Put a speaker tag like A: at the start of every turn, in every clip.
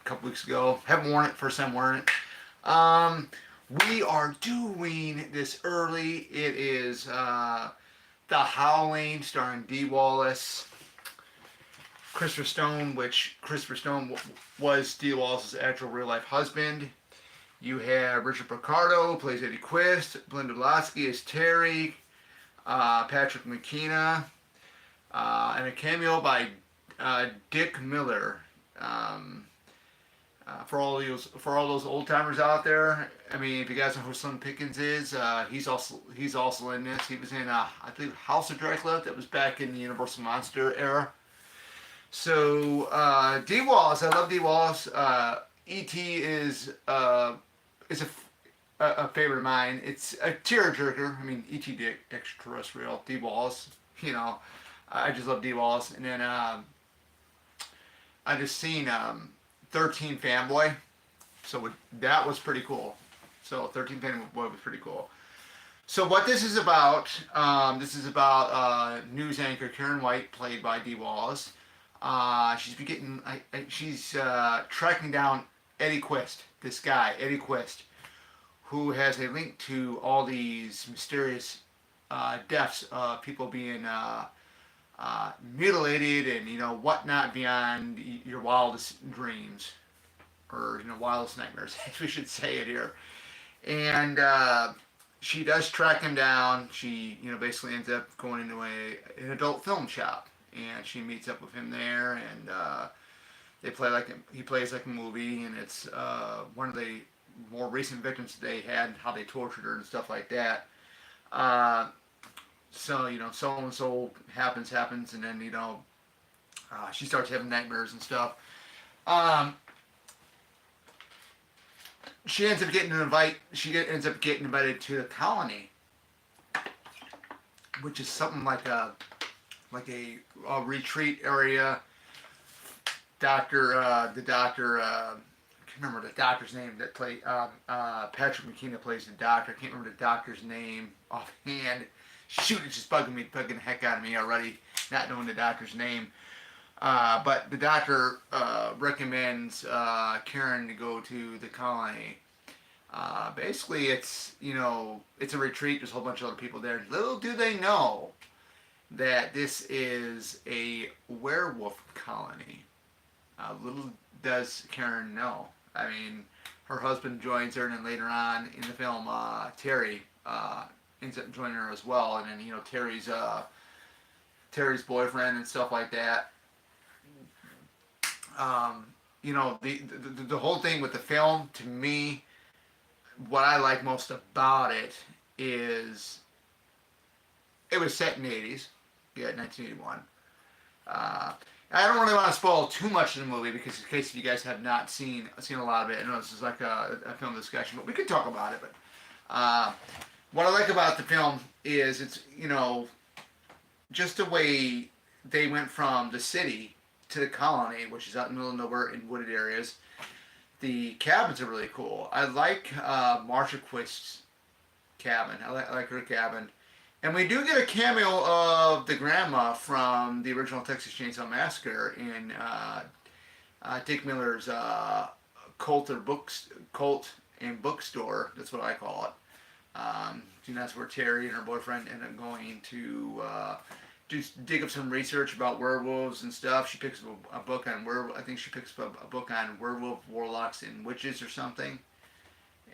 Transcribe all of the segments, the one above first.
A: a couple weeks ago. Haven't worn it. First time wearing it. Um, we are doing this early. It is The Howling, starring Dee Wallace, Christopher Stone, which Christopher Stone was Dee Wallace's actual real life husband. You have Richard Picardo plays Eddie Quist, Belinda Lasky is Terry, Patrick McKenna, and a cameo by Dick Miller. Um, for all those old timers out there, I mean, if you guys know who Slim Pickens is, he's also in this. He was in I believe House of Dracula. That was back in the Universal Monster era. So Dee Wallace, I love Dee Wallace. E.T. is a favorite of mine. It's a tearjerker. I mean, E.T. Dick, extraterrestrial, Dee Wallace. You know, I just love Dee Wallace. And then I just seen 13 Fanboy, so that was pretty cool. So 13 Fanboy was pretty cool. So what this is about news anchor Karen White, played by Dee Wallace. She's tracking down Eddie Quist, this guy, Eddie Quist, who has a link to all these mysterious deaths of people being mutilated and whatnot beyond your wildest dreams, or wildest nightmares, as we should say it here. And she does track him down. She basically ends up going into an adult film shop, and she meets up with him there, and he plays like a movie, and it's one of the more recent victims they had, how they tortured her and stuff like that. So so and so happens, and then she starts having nightmares and stuff. She ends up getting invited to the colony, which is something like a retreat area. The doctor, I can't remember the doctor's name that played, Patrick McKenna plays the doctor. I can't remember the doctor's name offhand. Shoot, it's just bugging the heck out of me already, not knowing the doctor's name. But the doctor recommends Karen to go to the colony. Basically, it's a retreat. There's a whole bunch of other people there. Little do they know that this is a werewolf colony. Little does Karen know. I mean, her husband joins her, and then later on in the film, Terry ends up joining her as well. And then Terry's boyfriend and stuff like that. The whole thing with the film, to me, what I like most about it is it was set in the 80s. Yeah, 1981. I don't really want to spoil too much of the movie, because in case you guys have not seen a lot of it, I know this is like a film discussion, but we could talk about it. But what I like about the film is it's just the way they went from the city to the colony, which is out in the middle of nowhere in wooded areas. The cabins are really cool. I like Marsha Quist's cabin. I like her cabin. And we do get a cameo of the grandma from the original Texas Chainsaw Massacre in Dick Miller's cult and bookstore. That's what I call it. That's where Terry and her boyfriend end up going to dig up some research about werewolves and stuff. She picks up a book on I think she picks up a book on werewolf, warlocks, and witches or something.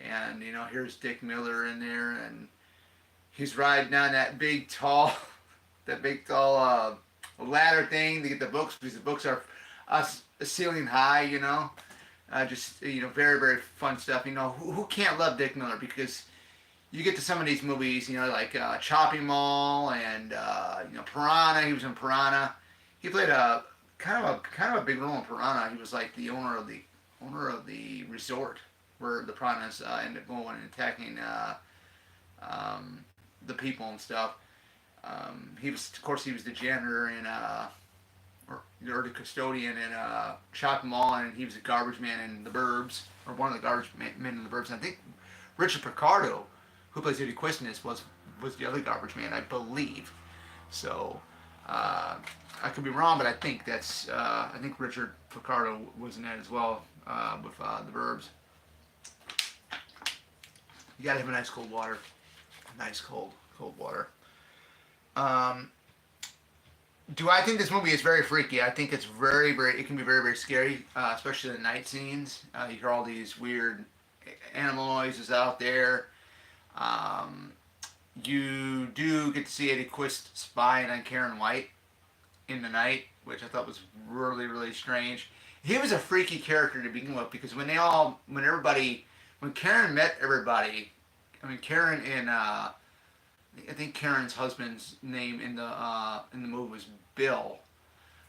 A: And here's Dick Miller in there, and he's riding on that big tall ladder thing to get the books, because the books are ceiling high. Very, very fun stuff. Who can't love Dick Miller? Because you get to some of these movies, like Chopping Mall and Piranha. He was in Piranha. He played a kind of a big role in Piranha. He was like the owner of the resort where the piranhas end up going and attacking the people and stuff. He was the janitor in or the custodian in Chopping Mall, and he was a garbage man in The Burbs, or one of the garbage men in The Burbs. And I think Richard Picardo, who plays Eddie Quist in this, was the other garbage man, I believe. So Uh, I could be wrong, but I think that's I think Richard Picardo was in that as well with the Burbs. You gotta have a nice cold water, nice cold water. Um, do I think this movie is very freaky? I think it's very it can be very scary, especially the night scenes. You hear all these weird animal noises out there. Um, you do get to see Eddie Quist spying on Karen White in the night, which I thought was really strange. He was a freaky character to begin with because when Karen met everybody, I mean Karen and I think Karen's husband's name in the movie was Bill.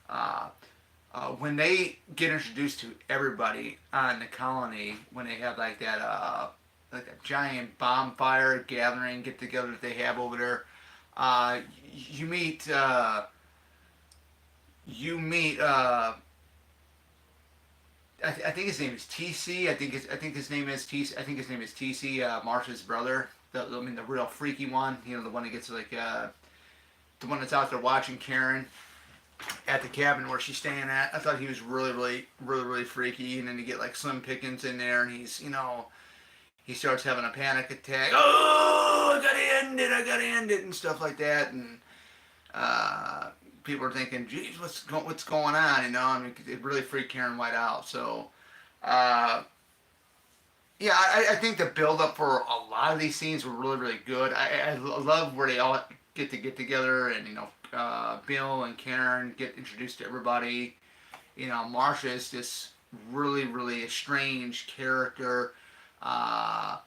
A: Uh, when they get introduced to everybody on the colony, when they have like a giant bonfire gathering get together that they have over there, uh, you meet you meet I think his name is TC. I think his name is TC. I think his name is TC. Marsha's brother. I mean the real freaky one. You know the one that gets the one that's out there watching Karen at the cabin where she's staying at. I thought he was really freaky. And then you get like Slim Pickens in there, and he starts having a panic attack. Oh, I gotta end it, and stuff like that. And uh, people are thinking, geez, what's going on? You know, I mean, it really freaked Karen White out. So, uh, yeah, I think the build up for a lot of these scenes were really good. I love where they all get together, and Bill and Karen get introduced to everybody. You know, Marsha is this really strange character. Uh,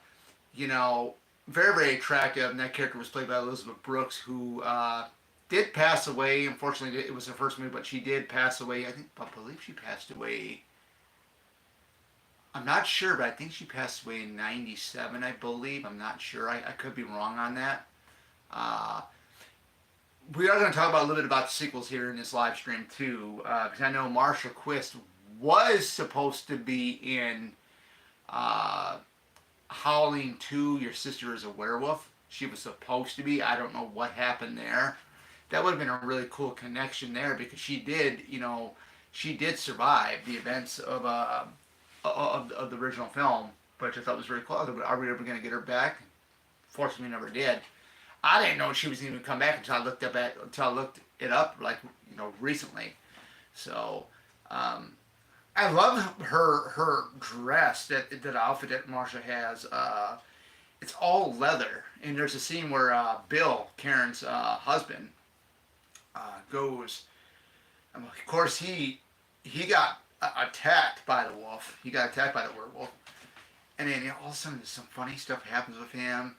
A: you know, very attractive, and that character was played by Elizabeth Brooks, who did pass away. Unfortunately, it was her first movie, but she did pass away. I believe she passed away. I'm not sure, but I think she passed away in '97. I believe. I'm not sure. I could be wrong on that. Uh, we are going to talk about a little bit about the sequels here in this live stream too, because I know Marsha Quist was supposed to be in uh, Howling 2, Your Sister is a Werewolf. She was supposed to be. I don't know what happened there. That would have been a really cool connection there because she did survive the events of the original film, which I thought was very cool. Are we ever going to get her back? Fortunately, we never did. I didn't know she was even come back until I looked it up like recently. So I love her dress, that outfit that Marsha has. It's all leather, and there's a scene where Bill, Karen's husband, goes. Of course, he got attacked by the wolf. He got attacked by the werewolf, and then all of a sudden some funny stuff happens with him.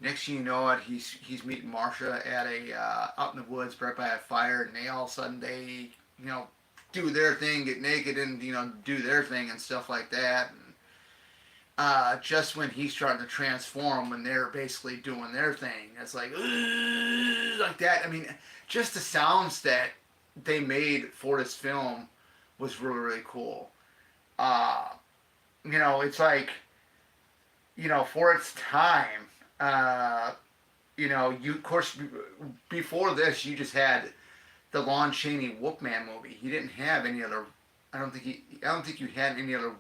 A: Next thing you know it, he's meeting Marsha at out in the woods right by a fire, and they all of a sudden do their thing, get naked, and do their thing and stuff like that. And just when he's starting to transform, when they're basically doing their thing, it's like that. I mean, just the sounds that they made for this film was really cool. It's like for its time. You of course before this you just had the Lon Chaney Wolfman movie. He didn't have any other. I don't think you had any other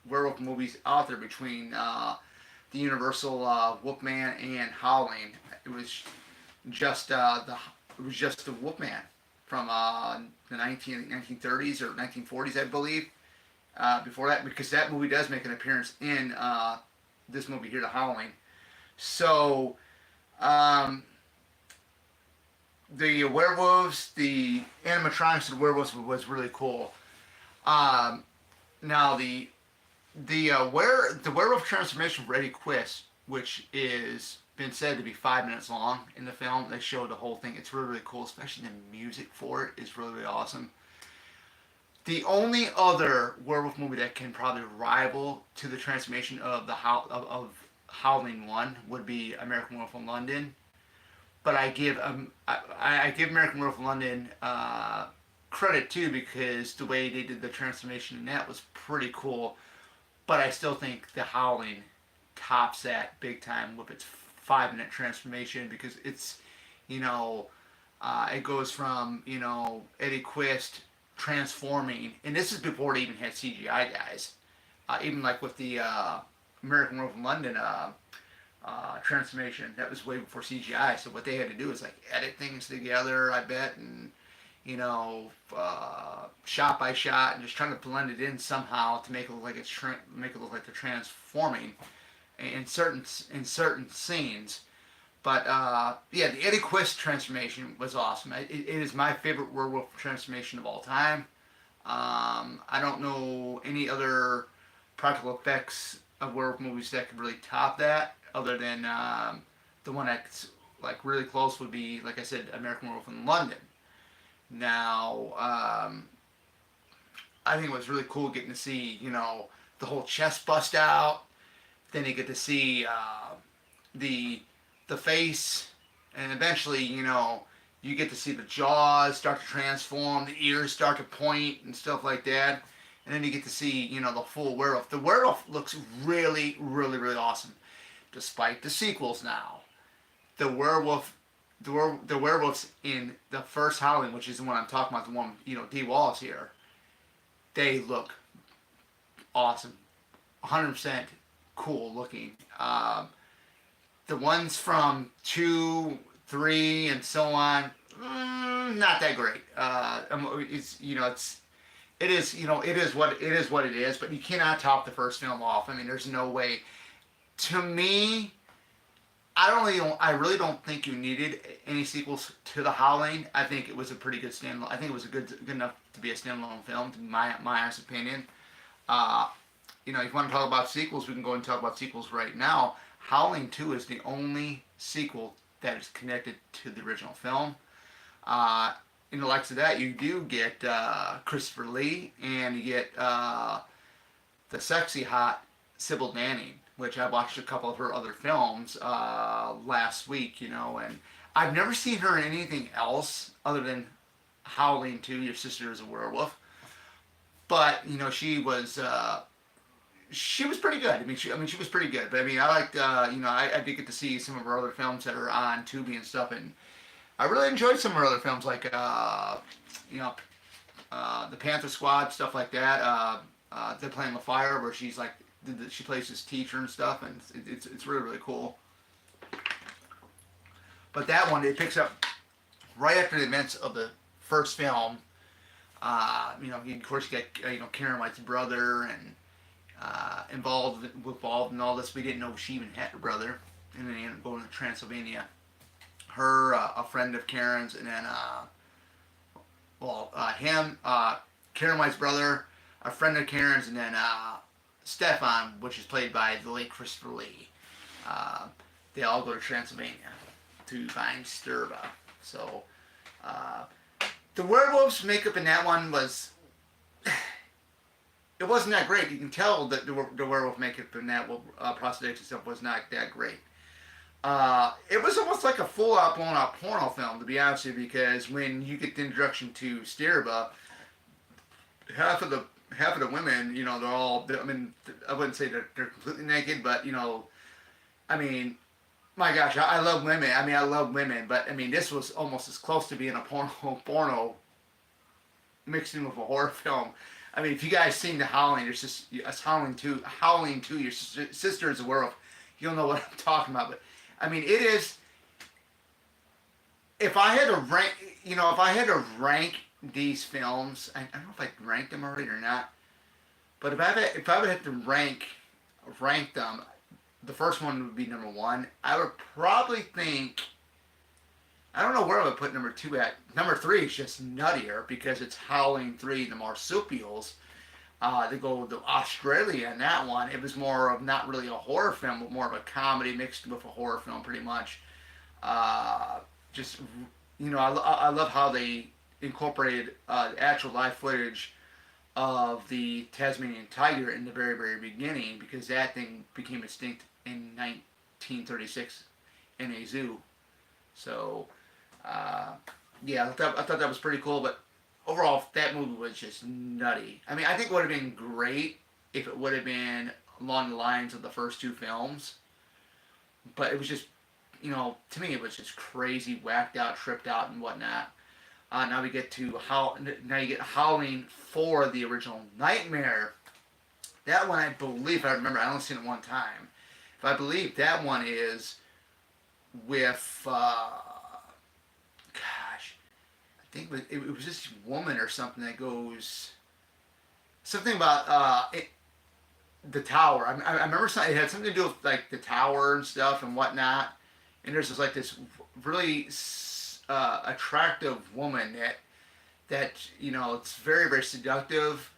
A: werewolf movies out there between the Universal Wolfman and Howling. It was just the Wolfman from the 1930s or 1940s, I believe. Before that, because that movie does make an appearance in this movie here, The Howling. So, the werewolves, the animatronics of the werewolves was really cool. Now the werewolf transformation for Eddie Quist, which is been said to be 5 minutes long in the film. They showed the whole thing. It's really cool, especially the music for it is really awesome. The only other werewolf movie that can probably rival to the transformation of of Howling 1 would be American Werewolf in London. But I give American Werewolf in London credit too, because the way they did the transformation in that was pretty cool. But I still think the Howling tops that big time with its 5-minute transformation, because it's It goes from, Eddie Quist transforming, and this is before they even had CGI guys. Even like with the American Werewolf in London transformation, that was way before CGI. So what they had to do is like edit things together, I bet, and shot by shot, and just trying to blend it in somehow to make it look like make it look like they're transforming in certain scenes. But yeah, the Eddie Quist transformation was awesome. It is my favorite werewolf transformation of all time. I don't know any other practical effects of werewolf movies that could really top that, other than the one that's like really close would be, like I said, American Werewolf in London. Now, I think it was really cool getting to see, the whole chest bust out. Then you get to see the the face, and eventually, you get to see the jaws start to transform, the ears start to point, and stuff like that. And then you get to see, the full werewolf. The werewolf looks really, really, really awesome, despite the sequels now. The werewolf, the werewolves in the first Howling, which is the one I'm talking about, the one, D. Wallace here, they look awesome, 100% cool looking. The ones from 2, 3, and so on, not that great. It is what it is. But you cannot top the first film off. I mean, there's no way. To me, I really don't think you needed any sequels to The Howling. I think it was a pretty good standalone. I think it was a good enough to be a standalone film, to my honest opinion. If you want to talk about sequels, we can go and talk about sequels right now. Howling 2 is the only sequel that is connected to the original film. In the likes of that, you do get Christopher Lee, and you get the sexy hot Sybil Danning, which I watched a couple of her other films last week, and I've never seen her in anything else other than Howling 2, Your Sister is a Werewolf. But, she was pretty good. She was pretty good. But I liked, I did get to see some of her other films that are on Tubi and stuff, and I really enjoyed some of her other films, like, the Panther Squad, stuff like that. They're Playing with Fire, where she's like, she plays this teacher and stuff, and it's really, really cool. But that one, it picks up right after the events of the first film. Of course, you get, Karen White's brother, and involved in all this. We didn't know she even had a brother, and then he ended up going to Transylvania. Her, a friend of Karen's, and then him, Karen White's brother, a friend of Karen's, and then Stefan, which is played by the late Christopher Lee. They all go to Transylvania to find Sturba. So the werewolves makeup in that one was. It wasn't that great. You can tell that the werewolf makeup and that prosthetics and stuff was not that great. It was almost like a full-out, blown-out porno film, to be honest with you, because when you get the introduction to Stirba, half of the women, they're all. I wouldn't say they're completely naked, but my gosh, I love women. I love women, but this was almost as close to being a porno mixed in with a horror film. If you guys seen The Howling, it's Howling 2, Your Sister is a Werewolf, you'll know what I'm talking about. But, it is, if I had to rank these films, I don't know if I ranked them already or not, but if I would have to rank them, the first one would be number 1. I would probably think, I don't know where I would put number 2 at. Number 3 is just nuttier because it's Howling 3, the Marsupials. They go to Australia in that one. It was more of not really a horror film, but more of a comedy mixed with a horror film, pretty much. I love how they incorporated actual live footage of the Tasmanian tiger in the very, very beginning, because that thing became extinct in 1936 in a zoo. So. I thought that was pretty cool, but overall, that movie was just nutty. I think it would have been great if it would have been along the lines of the first 2 films, but it was just to me it was just crazy, whacked out, tripped out, and whatnot. Now we get to how now you get Howling for the original Nightmare. That one, I believe, if I remember, I only seen it one time. But I believe that one is with, gosh, I think it was this woman or something that goes, something about the tower. I remember something, it had something to do with like the tower and stuff and whatnot. And there's just like this really attractive woman that it's very very seductive,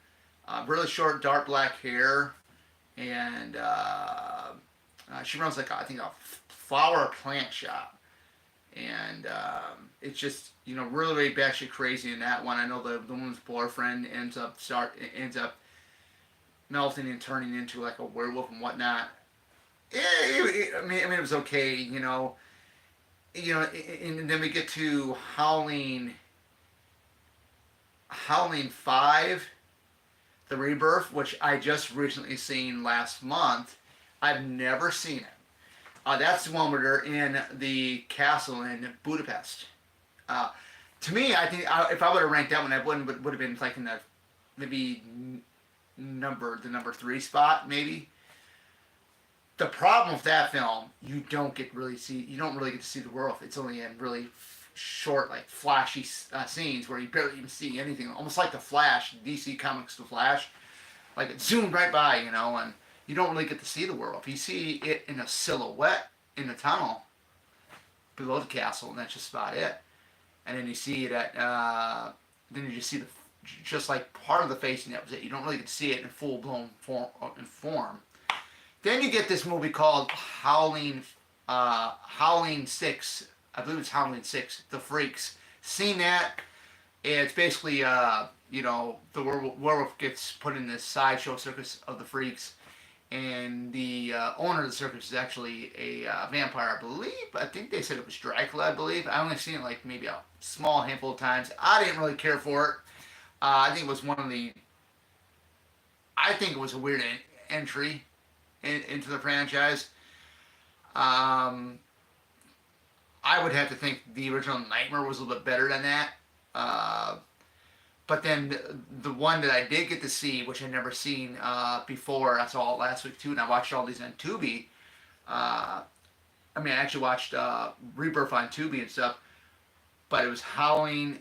A: really short dark black hair, and she runs like I think a flower plant shop, and it's just really really batshit crazy in that one. I know the woman's boyfriend ends up melting and turning into like a werewolf and whatnot. Yeah, I mean it was okay, and then we get to Howling 5, The Rebirth, which I just recently seen last month. I've never seen it. That's the one where they're in the castle in Budapest. To me, I think if I would have ranked that one, that would have been like in the maybe the number 3 spot, maybe. The problem with that film, you don't really get to see the werewolf. It's only in really short, like flashy scenes where you barely even see anything. Almost like the Flash, DC Comics, the Flash, like it zoomed right by, and you don't really get to see the werewolf. You see it in a silhouette in the tunnel below the castle, and that's just about it. And then you see it then you just see just like part of the face, and that was it. You don't really get to see it in full blown form. Then you get this movie called Howling 6. I believe it's Howling 6, The Freaks. Seen that? It's basically, the werewolf gets put in this sideshow circus of the freaks, and the owner of the circus is actually a vampire, I believe. I think they said it was Dracula, I believe. I only seen it like maybe a small handful of times. I didn't really care for it. I think it was a weird entry into the franchise. I would have to think the original Nightmare was a little bit better than that. But then the one that I did get to see, which I'd never seen before, I saw it last week too, and I watched all these on Tubi. I actually watched Rebirth on Tubi and stuff, but it was Howling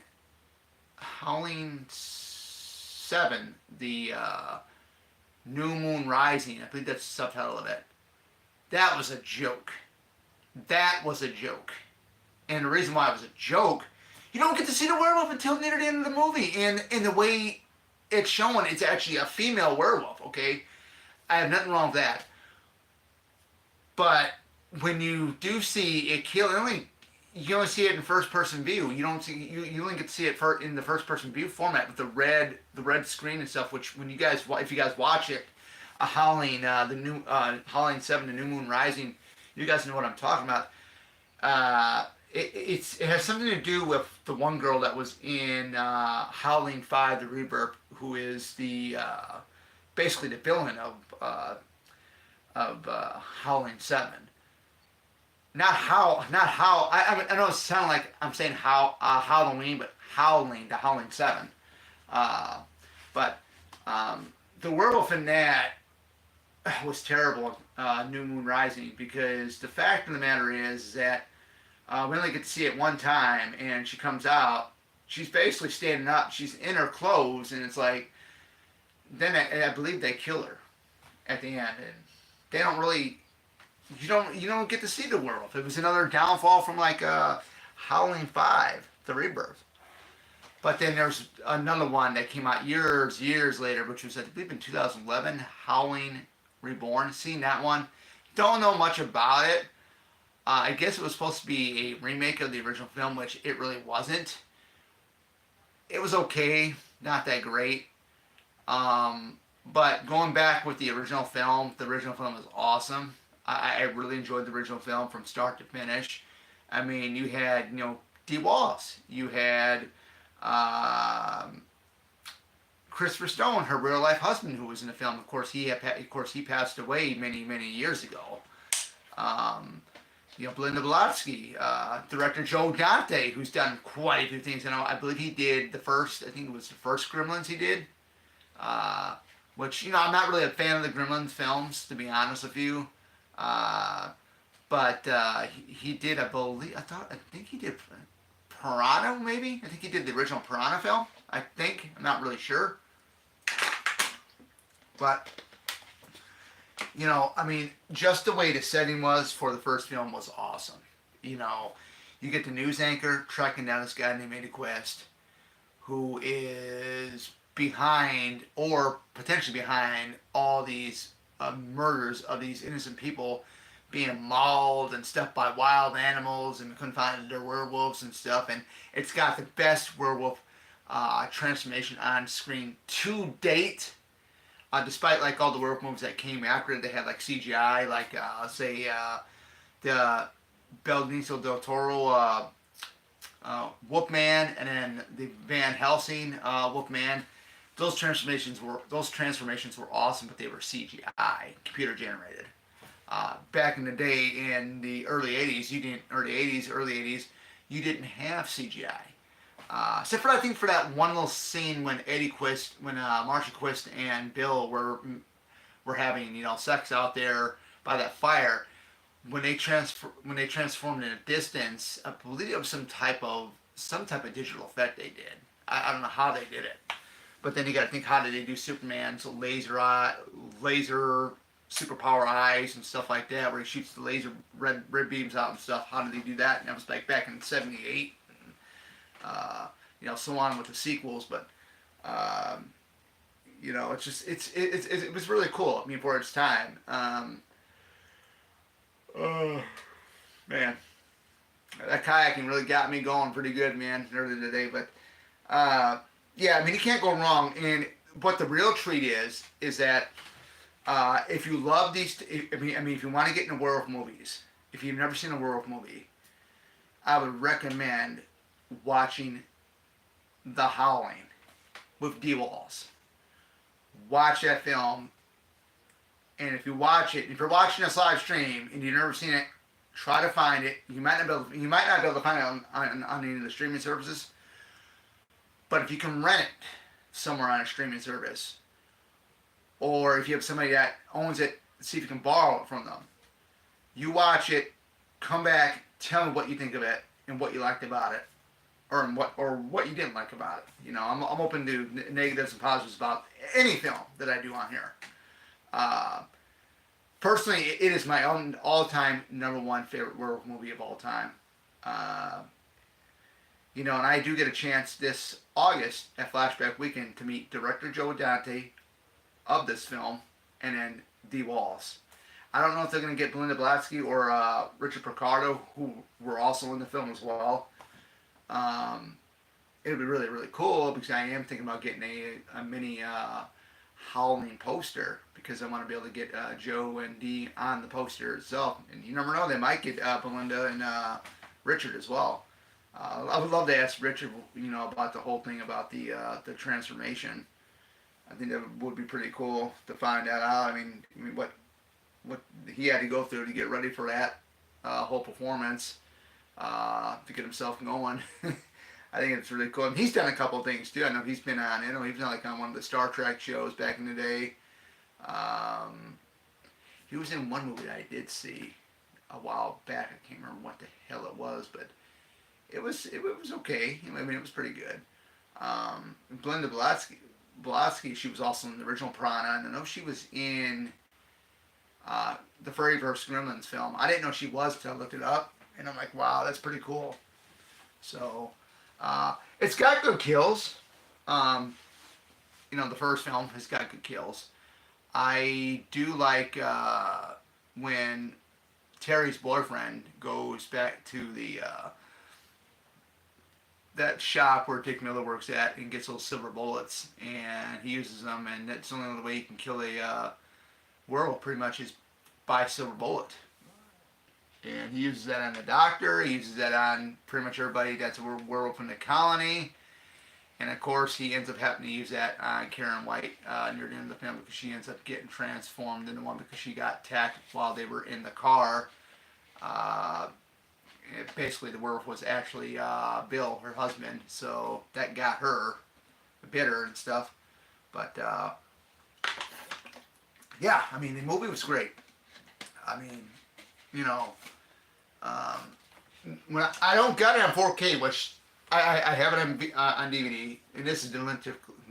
A: 7, the New Moon Rising. I believe that's the subtitle of it. That was a joke. And the reason why it was a joke, you don't get to see the werewolf until near the end of the movie. And the way it's shown, it's actually a female werewolf, okay? I have nothing wrong with that. But when you do see it kill, you only see it in first person view. You only get to see it in the first person view format with the red screen and stuff. Which if you guys watch it, Howling, the new Howling 7, the New Moon Rising, you guys know what I'm talking about. It has something to do with the one girl that was in Howling 5, The Rebirth, who is the basically the villain of Howling 7. Not how. I know it sounds like I'm saying Halloween, but Howling, the Howling 7. But the werewolf in that was terrible, New Moon Rising, because the fact of the matter is that we only get to see it one time, and she comes out, she's basically standing up, she's in her clothes, and it's like, then I believe they kill her at the end, and they don't really, you don't get to see the werewolf. It was another downfall from like Howling 5, The Rebirth. But then there's another one that came out years later, which was I believe in 2011, Howling Reborn. Seen that one? Don't know much about it. I guess it was supposed to be a remake of the original film, which it really wasn't. It was okay, not that great. But going back with the original film is awesome. I really enjoyed the original film from start to finish. I mean, you had, Dee Wallace. You had Christopher Stone, her real life husband, who was in the film. Of course, he passed away many years ago. Belinda Blonsky, director Joe Dante, who's done quite a few things. I believe he did the first. I think it was the first Gremlins he did. Uh, which I'm not really a fan of the Gremlins films, to be honest with you. Uh, but he did, I think he did Piranha, maybe. I think he did the original Piranha film. I think. I'm not really sure. But I mean, just the way the setting was for the first film was awesome. You know, you get the news anchor tracking down this guy named Eddie Quest, who is behind or potentially behind all these murders of these innocent people being mauled and stuff by wild animals, and couldn't find their werewolves and stuff. And it's got the best werewolf transformation on screen to date. Despite like all the werewolf movies that came after it, they had like CGI, like say the Benicio del Toro Wolfman, and then the Van Helsing Wolfman. Those transformations were awesome, but they were CGI, computer generated. Back in the day, in the early '80s, early '80s, you didn't have CGI. Except for I think for that one little scene when Marcia Quist and Bill were having sex out there by that fire, when they transformed in a distance, I believe it was some type of digital effect they did. I don't know how they did it, but then you got to think, how did they do Superman's laser superpower eyes and stuff like that, where he shoots the laser red beams out and stuff? How did they do that? And that was like back in '78. So on with the sequels, but it's just it was really cool. I mean, for its time. Oh man, that kayaking really got me going pretty good, man, earlier today. But yeah, I mean, you can't go wrong. And what the real treat is that if you love these, I mean, if you want to get into werewolf movies, if you've never seen a werewolf movie, I would recommend watching The Howling with D. Walls. Watch that film, and if you're watching this live stream and you've never seen it, try to find it. You might not be able to find it on any of the streaming services, but if you can rent it somewhere on a streaming service, or if you have somebody that owns it, see if you can borrow it from them. You watch it, come back, tell me what you think of it and what you liked about it, or what you didn't like about it. I'm open to negatives and positives about any film that I do on here. Personally, it is my own all-time number one favorite werewolf movie of all time. And I do get a chance this August at Flashback Weekend to meet director Joe Dante of this film, and then D. Walls. I don't know if they're going to get Belinda Blonsky or Richard Picardo, who were also in the film as well. It would be really, really cool, because I am thinking about getting a mini Howling poster, because I want to be able to get Joe and Dee on the poster itself. And you never know, they might get Belinda and Richard as well. I would love to ask Richard, about the whole thing about the transformation. I think that would be pretty cool to find that out. I mean what he had to go through to get ready for that whole performance, to get himself going. I think it's really cool. And he's done a couple of things too. I know he's been on. He was on on one of the Star Trek shows back in the day. He was in one movie that I did see a while back. I can't remember what the hell it was, but it was okay. I mean, it was pretty good. Belinda Blonsky, she was also in the original Piranha, and I know she was in the very first Gremlins film. I didn't know she was until I looked it up, and I'm like, wow, that's pretty cool. So, it's got good kills. The first film has got good kills. I do like when Terry's boyfriend goes back to the that shop where Dick Miller works at and gets those silver bullets, and he uses them, and that's the only way you can kill a werewolf, pretty much, is by silver bullet. And he uses that on the doctor, he uses that on pretty much everybody that's a werewolf in the colony, and of course he ends up having to use that on Karen White near the end of the film, because she ends up getting transformed into one because she got attacked while they were in the car Uh, Basically, the werewolf was actually Bill, her husband, so that got her bitter and stuff. But yeah, I mean, the movie was great. I mean, you know, when I don't got it on 4K, which I have it on DVD, and this is the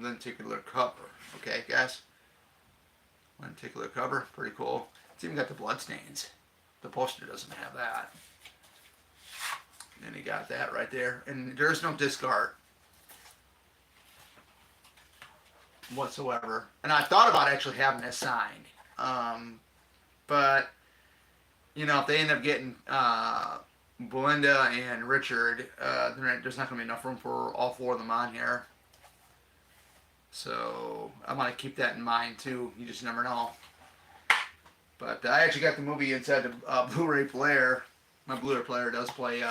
A: lenticular cover. Okay, guys, lenticular cover, pretty cool. It's even got the blood stains. The poster doesn't have that. And you got that right there, and there's no disc art whatsoever. And I thought about actually having this signed, but you know, if they end up getting Belinda and Richard, there's not going to be enough room for all four of them on here. So I want to keep that in mind too. You just never know. But I actually got the movie inside the Blu-ray player. My Blu-ray player does play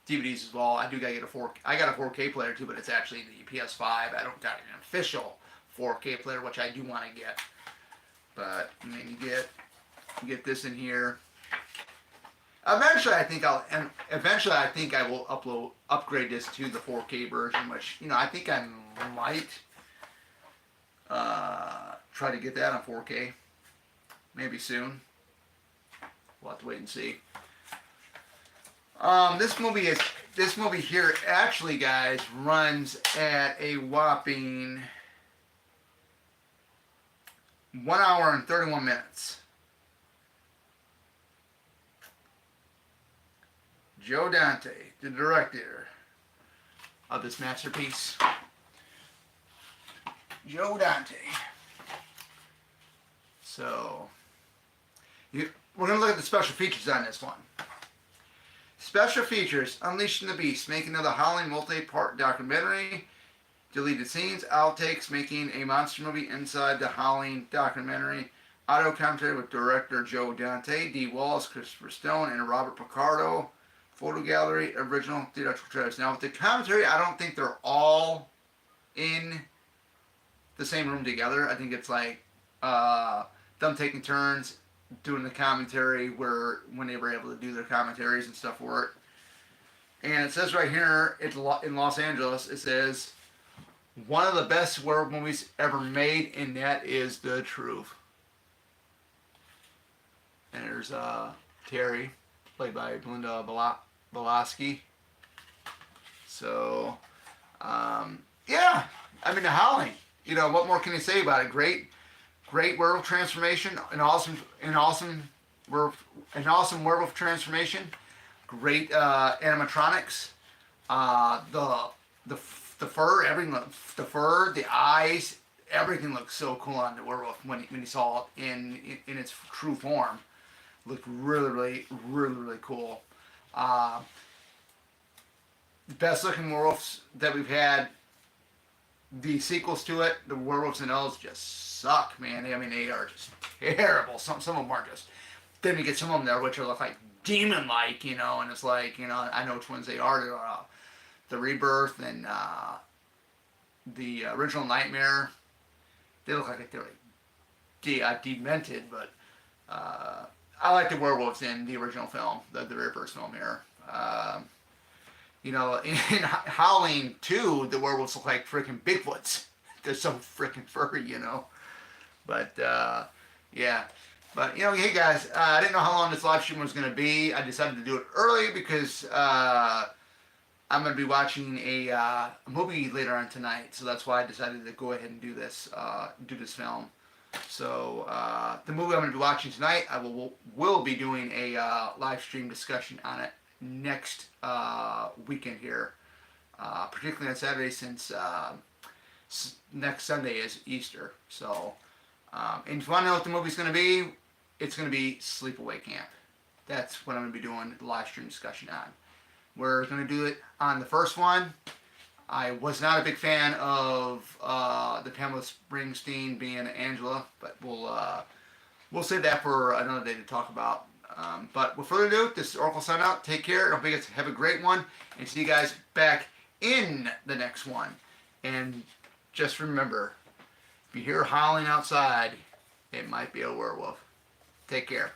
A: DVDs as well. I do gotta get I got a 4K player too, but it's actually the PS5. I don't got an official 4K player, which I do want to get. But I mean, you get this in here. Eventually, I think I will upgrade this to the 4K version, which I think I might try to get that on 4K. Maybe soon. We'll have to wait and see. This movie here actually, guys, runs at a whopping 1 hour and 31 minutes. Joe Dante, the director of this masterpiece. Joe Dante. So, we're going to look at the special features on this one. Special features: Unleashing the Beast, making of the Howling multi-part documentary, deleted scenes, outtakes, making a monster movie inside the Howling documentary, audio commentary with director Joe Dante, D. Wallace, Christopher Stone, and Robert Picardo, photo gallery, original theatrical trailers. Now with the commentary, I don't think they're all in the same room together. I think it's like them taking turns doing the commentary when they were able to do their commentaries and stuff for it. And it says right here in Los Angeles, it says, one of the best werewolf movies ever made, and that is the truth. And there's Terry, played by Belinda Balaski. So, yeah, I mean, The Howling. What more can you say about it? Great werewolf transformation, an awesome werewolf transformation. Great animatronics. The fur, the fur, the eyes, everything looks so cool on the werewolf when you saw it in its true form. Looked really cool. The best looking werewolves that we've had. The sequels to it, the werewolves and elves, just suck, man. I mean, they are just terrible. Some of them are just. Then you get some of them there which are look like demon-like, and it's like, I know which ones they are. They're, the Rebirth and the original Nightmare. They look like they're demented, but I like the werewolves in the original film, the very first film here. In Howling 2, the werewolves look like freaking Bigfoots. They're so freaking furry, But, yeah. But, hey guys, I didn't know how long this live stream was going to be. I decided to do it early because I'm going to be watching a movie later on tonight. So that's why I decided to go ahead and do this film. So, the movie I'm going to be watching tonight, I will be doing a live stream discussion on it next weekend here, particularly on Saturday, since next Sunday is Easter. So, and if you want to know what the movie's going to be, it's going to be Sleepaway Camp. That's what I'm going to be doing the live stream discussion on. We're going to do it on the first one. I was not a big fan of the Pamela Springsteen being Angela, but we'll save that for another day to talk about. But without further ado, this is Oracle sign out. Take care. Don't forget to have a great one, and see you guys back in the next one. And just remember, if you hear howling outside, it might be a werewolf. Take care.